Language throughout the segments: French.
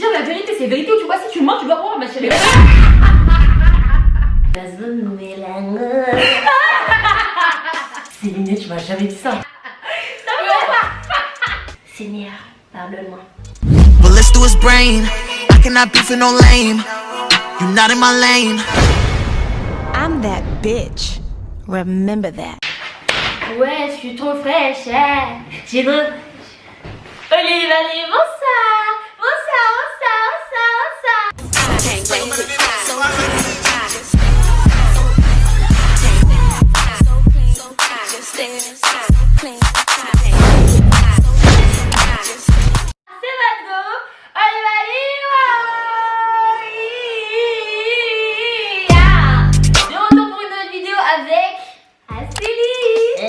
dire la vérité, c'est vérité ou tu vois, si tu mens, tu dois boire ma chérie. Céline, tu m'as jamais dit ça. Seigneur, pardonne-moi. Well, let's do his brain. I cannot be for no lame. You not in my lane. I'm that bitch. Remember that. Ouais, je suis trop fraîche. J'ai le... Olive, allez, bonsoir. Bonsoir, bonsoir, bonsoir, bonsoir.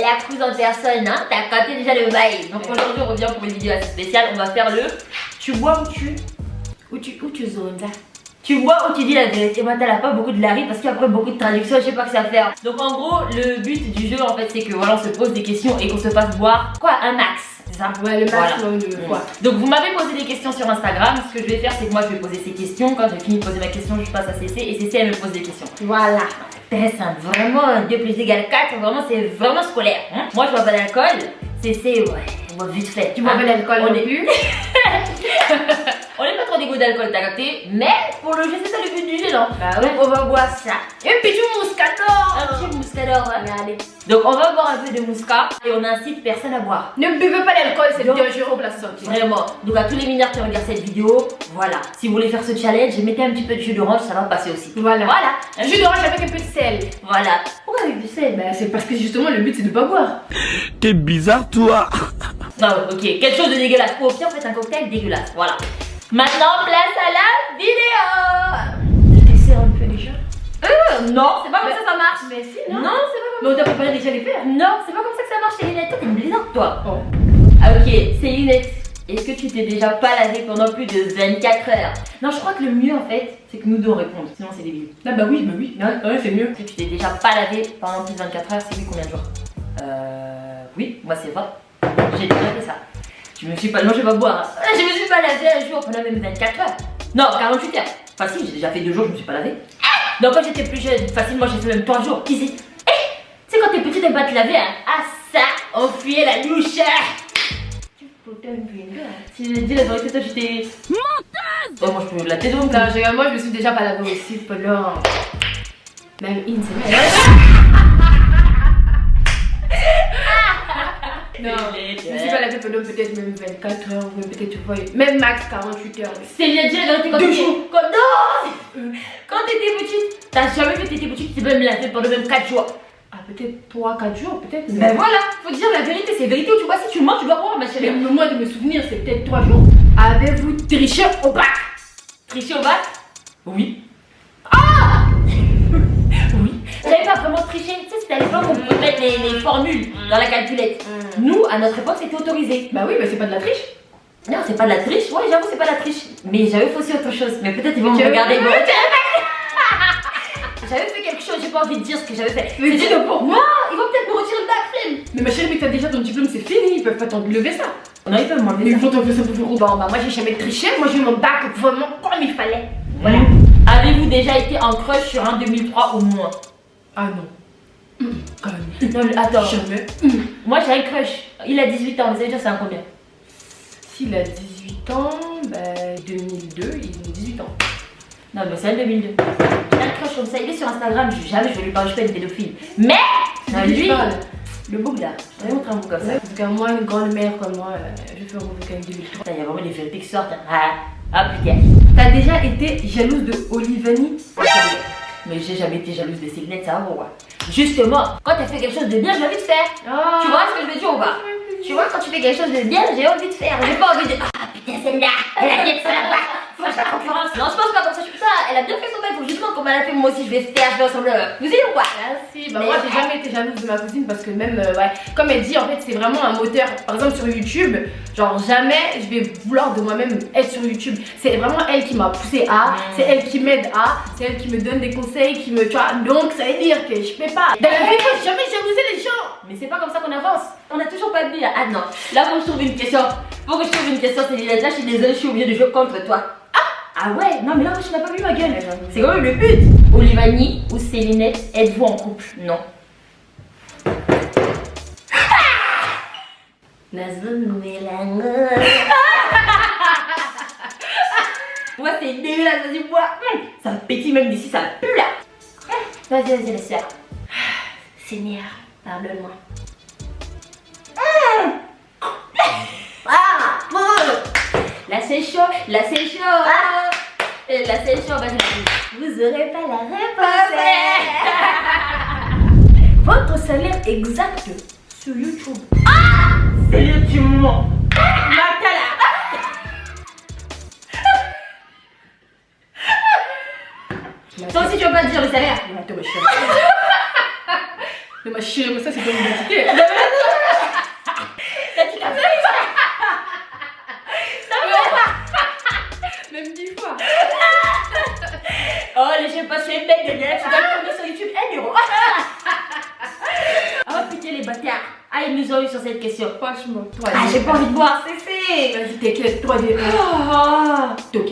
La cruise en personne, hein, t'as capté déjà le bail. Donc aujourd'hui on revient pour une vidéo assez spéciale. On va faire le tu bois ou tu zones là. Tu bois ou tu dis la vérité. Moi t'as pas beaucoup de lari parce qu'il y a après beaucoup de traductions, je sais pas que ça faire. Donc en gros le but du jeu en fait c'est que voilà on se pose des questions et qu'on se fasse boire quoi un max. C'est ça? Ouais, le maximum de quoi. Donc vous m'avez posé des questions sur Instagram. Ce que je vais faire c'est que moi je vais poser ces questions. Quand j'ai fini de poser ma question je passe à CC et CC elle me pose des questions. Voilà. Très simple, vraiment 2 plus 2 égale 4, vraiment c'est vraiment scolaire. Hein? Moi je bois pas d'alcool, CC ouais, on boit vite fait. Tu bois pas d'alcool on non est plus. On n'est pas trop des goûts d'alcool, t'as capté? Mais pour le jeu c'est ça le but du jeu non? Bah ouais. Donc on va boire ça. Un petit mouscator. Un petit mouscador, ouais. Regardez. Donc on va boire un peu de mouscat et on incite personne à boire. Ne buvez pas d'alcool, c'est Donc, dangereux pour la santé. Vraiment. Donc à tous les mineurs qui regardent cette vidéo, voilà. Si vous voulez faire ce challenge, mettez un petit peu de jus d'orange, ça va passer aussi. Voilà. Voilà. Un jus d'orange avec un peu de sel. Voilà. Pourquoi avec du sel? Bah c'est parce que justement le but c'est de pas boire. T'es bizarre toi. Non, ok, quelque chose de dégueulasse. Ou au pire, faites un cocktail dégueulasse. Voilà. Maintenant, place à la vidéo. Je dessert un peu déjà. Non, c'est pas comme ça marche. Mais si, non. Non, c'est pas Mais on t'a préparé déjà les faire. Non, c'est pas comme ça que ça marche, Célinette. Toi, t'es une blizzard, toi. Oh. Ah, ok, Célinette. Est-ce que tu t'es déjà pas lavé pendant plus de 24 heures? Non, je crois que le mieux en fait, c'est que nous deux on réponde. Sinon, c'est débile. Ah bah oui. Ouais, c'est mieux. Si tu t'es déjà pas lavé pendant plus de 24 heures, c'est lui combien de jours? Oui, moi c'est vrai. J'ai déjà fait ça. Je me suis pas. Non, je vais pas boire. Hein. Je me suis pas lavé un jour pendant même 24 heures. Non, 48 heures. Enfin, si, j'ai déjà fait 2 jours, je me suis pas lavé. Donc, quand j'étais plus jeune, facilement, j'ai fait même 3 jours. Easy. Tu sais, quand t'es petite, t'aimes pas te laver. Hein. Ah, ça, on fuyait la douche. Tu putain de bulle. Si j'ai dit la vérité, toi, j'étais. Menteuse! Oh, moi, je peux la tête donc. Non, moi je me suis déjà pas lavé aussi pendant. Même une semaine. Non, je me suis pas lavé pendant peut-être même 24 heures, ou peut-être tu vois, même max 48 heures. C'est bien dit la vérité quand 2 jours. Non! Quand t'étais petite, t'as jamais fait que t'étais petite, tu t'es même lavé pendant même 4 jours. Ah, peut-être 3-4 jours, peut-être. Ben voilà, faut dire la vérité, c'est vérité ou tu vois, si tu mens, tu dois boire ma chérie. Mais moi de me souvenir, c'est peut-être 3 jours. Avez-vous triché au bac? Tricher au bac? Oui. Ah! Oui. J'avais pas vraiment triché, tu sais, c'était à l'époque où on pouvait mettre les formules dans la calculette. Nous, à notre époque, c'était autorisé. Bah oui, bah c'est pas de la triche. Non, c'est pas de la triche, ouais, j'avoue, c'est pas de la triche. Mais j'avais fait aussi autre chose, mais peut-être ils vont me Tu regarder. veux- J'avais fait quelque chose, j'ai pas envie de dire ce que j'avais fait. Mais dis-le pour moi. Non, ils vont peut-être me retirer le bac, flemme. Mais ma chérie, mais t'as déjà ton diplôme, c'est fini, ils peuvent pas t'enlever ça. Non, ils peuvent Mais m'enlever ils ça. vont t'enlever ça pour faire Bon, bah moi j'ai jamais triché, moi j'ai eu mon bac vraiment comme il fallait. Voilà. Avez-vous déjà été en crush sur un 2003 ou moins? Ah non. Quand même. Non, attends. Jamais. Moi j'ai un crush. Il a 18 ans, mais ça veut dire c'est un combien? S'il a 18 ans, bah 2002, il a 18 ans. Non, mais c'est un 2002. Il a un crush comme ça, il est sur Instagram, jamais je vais lui parler, je suis pas une pédophile. Mais, C'est de qui lui, tu parles? le bouc là, je vais montrer un bouc comme ça. Parce que moi, une grande mère comme moi, je fais un mauvais cas 2003. Putain, il y a vraiment des vérités qui sortent. Ah putain. T'as déjà été jalouse de Olivani? Mais j'ai jamais été jalouse de Célinette, ça va ou quoi? Justement, quand tu fait quelque chose de bien, j'ai envie de faire. Ah. Tu vois ce que je veux dire ou pas? Tu vois, quand tu fais quelque chose de bien, j'ai envie de faire. J'ai pas envie de. Ah putain, celle-là, elle a bien fait ça là-bas. Faut que je la concurrence. Non, je pense pas comme ça, je suis ça. Elle a bien fait son bail. Faut justement comme elle a fait, moi aussi, je vais faire, je vais ressembler à vous ou quoi? Merci. Bah Mais moi, j'ai jamais été jalouse de ma cousine parce que même, ouais, comme elle dit, en fait, c'est vraiment un moteur. Par exemple, sur YouTube, genre jamais je vais vouloir de moi-même être sur YouTube. C'est vraiment elle qui m'a poussée à, c'est elle qui m'aide à, c'est elle qui me donne des conseils, qui me, tu vois. Donc, ça veut dire que je peux pas. Dans la vie, faut jamais jalouser les gens. Mais c'est pas comme ça qu'on avance. On a toujours pas de là. Ah non. Là, faut que je trouve une question. Faut que je trouve une question, Céline. Là, je suis désolée, je suis obligée de jouer contre toi. Ah! Ah ouais, non mais là je n'ai pas vu ma gueule. C'est quand même le but. Olivani ou Célinette, êtes-vous en couple? Non. Moi c'est dégueulasse, vas-y bois. Ça pétille même d'ici, ça pue là. Vas-y la soeur. Seigneur, pardonne-moi. Là c'est chaud, là c'est chaud. Là c'est chaud, vas-y. Vous aurez pas la réponse. Votre salaire exact sur YouTube. C'est le petit moment. Matala. Toi aussi tu veux pas te dire le salaire? Attends, ma chérie. Mais ma chérie, mais ça c'est ton identité. Là tu t'as fait. Même 10 fois. Oh les j'ai pas fait le mec de là, tu gagnes combien sur YouTube? 1 euro. Oh putain les bâtards. Ah ils nous ont eu sur cette question. Franchement, toi. Ah j'ai pas envie de boire, c'est fait. Vas-y, t'inquiète, 3 2 1. Ok.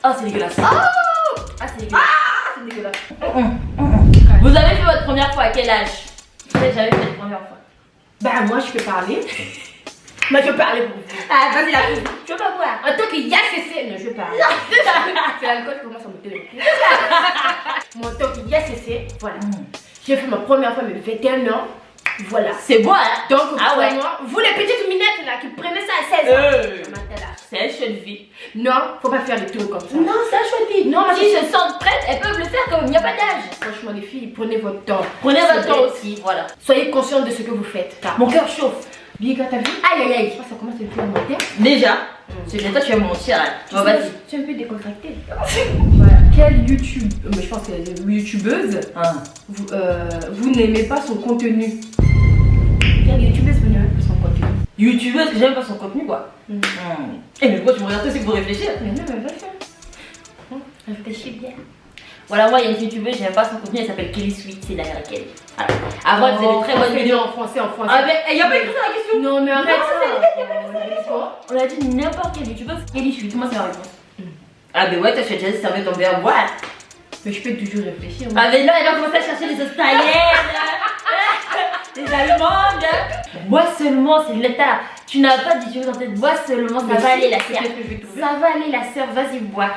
Oh c'est dégueulasse. Ah, c'est dégueulasse. C'est dégueulasse. Vous avez fait votre première fois à quel âge? J'ai jamais fait la première fois. Bah, moi, je peux parler. Moi, je peux parler pour vous. Ah vas-y la fille, tu veux pas boire? En tant que YACC, non, je veux parler. C'est l'alcool qui commence à monter le cul. Moi, en tant que YACC, voilà. J'ai fait ma première fois, mes 21 ans. Voilà. C'est bon hein? Donc, Ah ouais. moi, vous les petites minettes là qui prenaient ça à 16 ans. Matala. C'est un chouette vie. Non, faut pas faire des trucs comme ça. Non, c'est un chouette vie. Non, ma si se sentent prêtes, elles peuvent le faire comme il n'y a pas d'âge. Franchement, les filles, prenez votre temps. Prenez C'est votre temps vrai. aussi, voilà. Soyez conscientes de ce que vous faites. Mon cœur chauffe. Biga, t'as vu? Aïe aïe aïe. Oh, ça commence à être monter. Déjà, c'est que toi tu vas mentir là. Tu vas vas-y. Tu es un peu décontractée. Voilà. Quelle YouTube, mais je pense que c'est une youtubeuse, vous n'aimez pas son contenu? Quelle youtubeuse vous n'aimez pas son contenu? YouTubeuse que j'aime pas son contenu quoi. Eh mais pourquoi tu me regardes toi, c'est pour réfléchir. Mais non, mais va-y. Réfléchis bien. Voilà, moi il y a une YouTubeuse, j'aime pas son contenu, elle s'appelle Kelly Sweet, c'est l'américaine. Voilà. Avant elle faisait de très bonnes vidéos. En français, en français. Ah mais il y a pas écrit ça la question. Non, mais arrête Non, ça. On a dit n'importe quelle YouTubeuse, Kelly Sweet, moi c'est la réponse. Ah mais ouais, t'as déjà servi ton verre à boire. Mais je peux toujours réfléchir. moi. Ah mais non, elle a commencé à chercher les Australiennes, les Allemandes. Bois seulement, c'est l'état. Tu n'as pas de YouTubeuse en tête, bois seulement, ça va aller la sœur. Qu'est-ce que je vais trouver? Ça va aller la sœur, vas-y bois.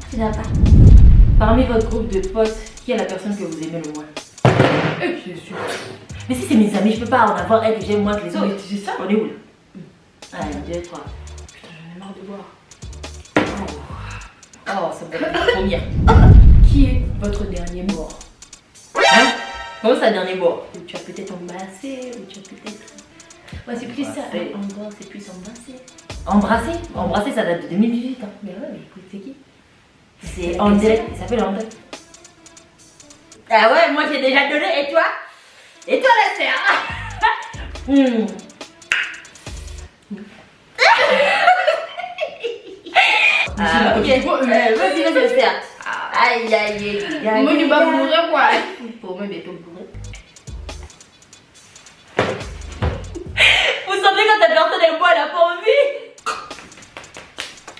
Tu n'as pas. Parmi votre groupe de potes, qui est la personne que vous aimez le moins? Eh, Jésus. Mais si c'est mes amis, je peux pas en avoir elle que j'aime moins que les autres. Mais c'est ça. On est où là? 1, 2, 3. Putain, j'en ai marre de boire. Oh, ça me donne la première. Qui est votre dernier mort? Hein? Comment ça, dernier mot? Ou tu as peut-être embrassé, ou tu as peut-être. Ouais, c'est plus ça. Embrassé. Encore, c'est plus embrassé. Embrasser? Embrasser, ça date de 2018. Hein. Mais ouais, mais écoute, c'est qui? C'est André, il s'appelle André. Ah ouais, moi j'ai déjà donné, et toi? Et toi la sœur? Ah, ok. Vas-y, la sœur. Aïe, aïe, aïe. Moi, je vais bourrer quoi. Pour moi, mais tout bourré. Vous sentez quand ta personne elle boit, elle a pas envie?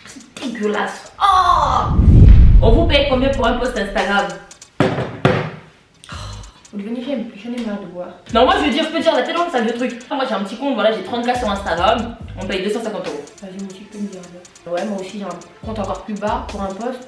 C'est dégueulasse. Oh! On vous paye combien pour un post Instagram? Vous devenez j'en ai marre de boire. Non, moi je veux dire, je peux dire, on a tellement ça de trucs. Moi j'ai un petit compte, voilà, j'ai 30K sur Instagram, on paye 250 €. Vas-y, moi aussi, je peux me dire. Ouais, moi aussi, j'ai un compte encore plus bas pour un poste.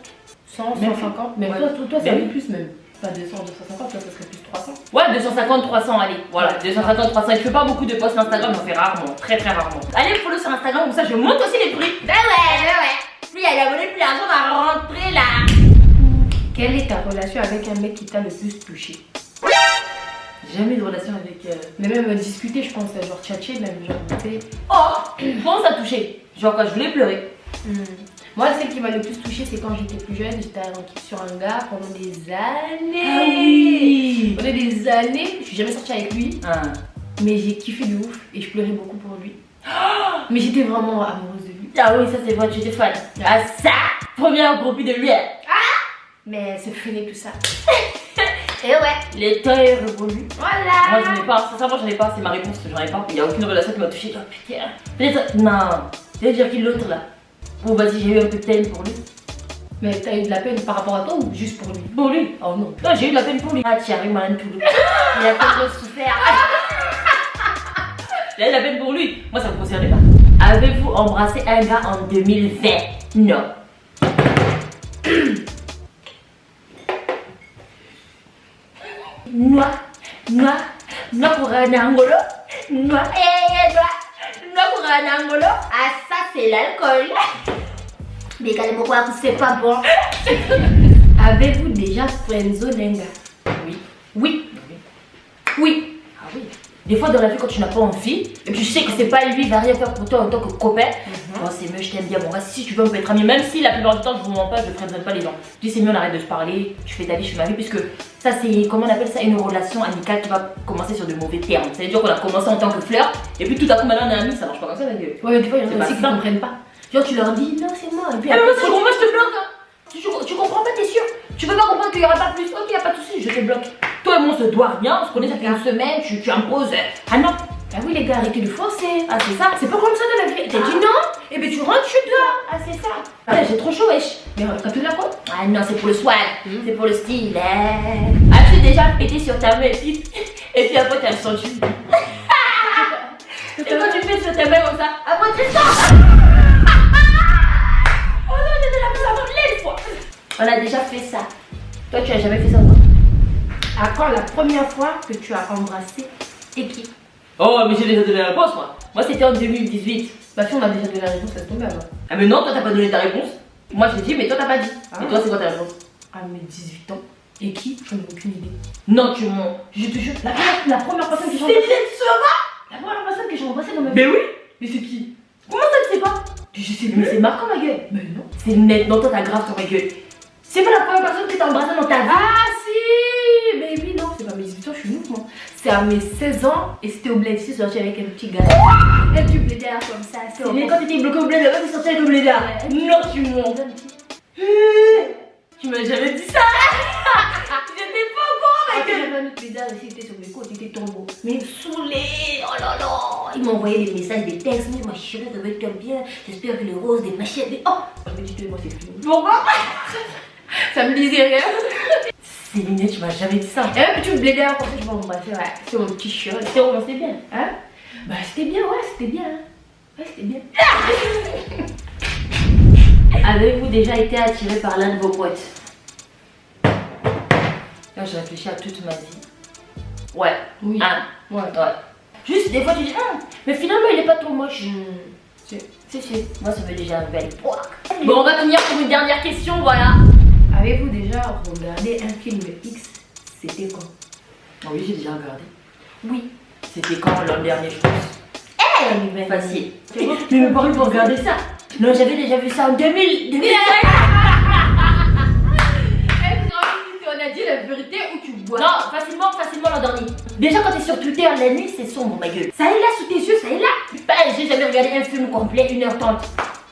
100, Même 150. Mais ouais. toi, ça Même. vaut plus même. Pas 200, 250, toi, ça serait plus 300. Ouais, 250, 300, allez. Voilà, 250, 300. Je fais pas beaucoup de posts Instagram, j'en fais rarement, très très rarement. Allez, follow sur Instagram, comme ça je monte aussi les prix. Bah ouais. Plus il y a d'abonnés, plus l'argent va rentrer là. Quelle est ta relation avec un mec qui t'a le plus touché? Jamais de relation avec. Mais même discuter, je pense, genre tchatcher, même genre, tu sais. Oh, comment ça touché? Genre quoi, je voulais pleurer. Moi, celle qui m'a le plus touchée, c'est quand j'étais plus jeune, j'étais sur un gars pendant des années. Ah oui. Pendant des années, je suis jamais sortie avec lui, Ah. mais j'ai kiffé de ouf et je pleurais beaucoup pour lui. Mais j'étais vraiment amoureuse de lui. Ah oui, ça c'est vrai, tu étais fan. Ah ça, première groupie de lui. Mais c'est fini tout ça. Et ouais, les temps est révolu. Voilà. Moi j'en ai pas, sincèrement j'en ai pas, c'est ma réponse, j'en ai pas. Il n'y a aucune relation qui m'a touché. Oh putain. Peut-être. Non. C'est-à-dire qu'il l'autre là. Bon vas-y, j'ai eu un peu de peine pour lui. Mais t'as eu de la peine par rapport à toi ou juste pour lui? Pour lui. Oh non. Non, j'ai eu de la peine pour lui. Ah Thierry man tout le. Il a tellement souffert. J'ai eu de la peine pour lui. Moi ça me concernait pas. Avez-vous embrassé un gars en 2020? Non. Noa pour un angolo. Noa pour un angolo. Ah ça c'est l'alcool. Mais quand pourquoi c'est pas bon? Avez-vous déjà friendzone un gars? Oui. Ah oui. Des fois dans la vie quand tu n'as pas envie et tu sais que c'est pas lui, il va rien faire pour toi en tant que copain. Bon c'est mieux, je t'aime bien, bon gars, si tu veux on peut être amis, même si la plupart du temps je vous mens pas, je friendzone pas les gens. Je dis c'est mieux on arrête de se parler, tu fais ta vie, je fais ma vie, puisque ça c'est, comment on appelle ça, une relation amicale qui va commencer sur de mauvais termes. C'est-à-dire qu'on a commencé en tant que fleur et puis tout à coup maintenant on est amis, ça marche pas comme ça la gueule. Ouais, mais des fois il y en C'est a pas aussi qui ça. comprennent pas. Genre tu leur dis non c'est moi et puis Ah mais après, moi je te bloque hein. Tu comprends pas, t'es sûr? Tu veux pas comprendre qu'il y aura pas plus? Ok, y a pas de soucis, je te bloque. Toi et moi on se doit rien, on se connaît ça fait une semaine, tu imposes. Ah non. ah oui les gars, arrêtez de forcer. Ah c'est ça. C'est pas comme ça dans la vie. T'as dit non, et ben tu rentres chez toi. Ah c'est ça. Ah, j'ai trop chaud wesh. Mais quand tu l'as quoi? Ah non, c'est pour le swag, c'est pour le style. As-tu déjà pété sur ta main et puis après t'as le senti? Et quand tu fais sur ta main comme ça, après tu sens. Oh non, j'ai déjà fait ça plein de fois. On a déjà fait ça. Toi, tu as jamais fait ça ou quoi? À quand la première fois que tu as embrassé et qui? Oh, mais j'ai déjà donné la réponse moi. Moi, c'était en 2018. Bah si on a déjà donné la réponse, ça tombe alors. Ah, mais non, toi, t'as pas donné ta réponse. Moi, j'ai dit, mais toi, t'as pas dit. Ah. Et toi, c'est quoi ta réponse? À mes 18 ans. Et qui? J'en ai aucune idée. Non, tu mens. Je te jure, la première personne que j'ai C'est embrassée. Linette La première personne que j'ai embrassée dans ma vie. Mais oui. Mais c'est qui? Comment ça, tu sais pas? Je sais Mais plus. c'est marquant, ma gueule. Mais non. C'est net, non, toi, t'as grave sur ma gueule. C'est pas la première personne que t'as embrassée dans ta vie. Ah si. Mais oui non, c'est pas mes 18 ans, je suis ouf moi. C'est à mes 16 ans et c'était au bled ici, sorti avec un petit gars. Un petit blédard comme ça. C'est Mais quand t'étais bloqué au bled, là-bas, t'es sorti avec le blédard. Non, tu mens. Tu m'as jamais dit ça. J'étais pas au courant, ma gueule. J'avais un autre blédard ici, il était sur mes côtes, il était tombeau. Mais saoulé, oh là là. Il m'envoyait des messages, des textes. Mais ma chérie, ça va être bien. J'espère que les roses, des machettes, des. Oh. Je me dis, moi c'est fini. Pourquoi? Ça me disait rien. C'est Linette, tu m'as jamais dit ça. Et un petit blédard comme ça, je vais m'embrasser, ouais. C'est mon petit chien. C'était comment? C'était bien. Hein? Bah c'était bien, ouais, c'était bien. Ouais, c'était bien. Avez-vous déjà été attiré par l'un de vos potes? Là, j'ai réfléchi à toute ma vie. Ouais. Oui. Ah. Ouais. Ouais. Juste des fois tu dis, mais finalement il est pas trop moche. Si. Si. Moi ça m'est déjà arrivé à l'époque. Bon, on va finir pour une dernière question, voilà. Avez-vous déjà regardé un film X? C'était quand? Oui, j'ai déjà regardé. Oui. C'était quand l'an dernier, je pense. Facile. Tu vois, Mais me parle pour regarder ça. Non, j'avais déjà vu ça en 2000. On a dit la vérité ou tu bois? Non, facilement l'an dernier. Déjà quand t'es sur Twitter, la nuit c'est sombre, ma gueule. Ça est là sous tes yeux, ça est là. Bah, j'ai jamais regardé un film complet, 1h30.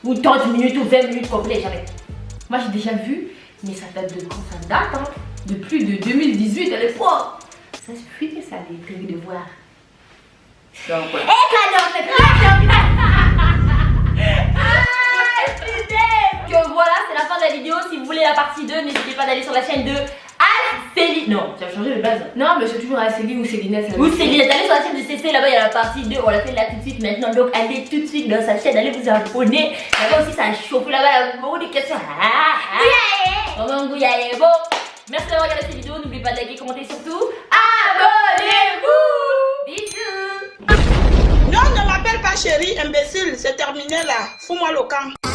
Ou 30 minutes ou 20 minutes complet, jamais. Moi j'ai déjà vu, mais ça date de quand? Ça date hein? De plus de 2018 à l'époque. Ça suffit que ça avait prévu de voir. Donc, ouais. Que voilà, c'est la fin de la vidéo. Si vous voulez la partie 2, n'hésitez pas d'aller sur la chaîne de Céline. Non, tu as changé de base. Non, mais c'est toujours à Céline ou Célinette. Ou Céline, allez sur la chaîne de CC, là-bas il y a la partie 2, on l'a fait là tout de suite maintenant. Donc allez tout de suite dans sa chaîne, allez vous abonner. Là-bas aussi ça a chauffé, là-bas il y a beaucoup de questions. Bon, merci d'avoir regardé cette vidéo, n'oubliez pas de liker, commenter surtout. Abonnez-vous. Bisous. Non, ne m'appelle pas chérie, imbécile, c'est terminé là. Fous-moi le camp.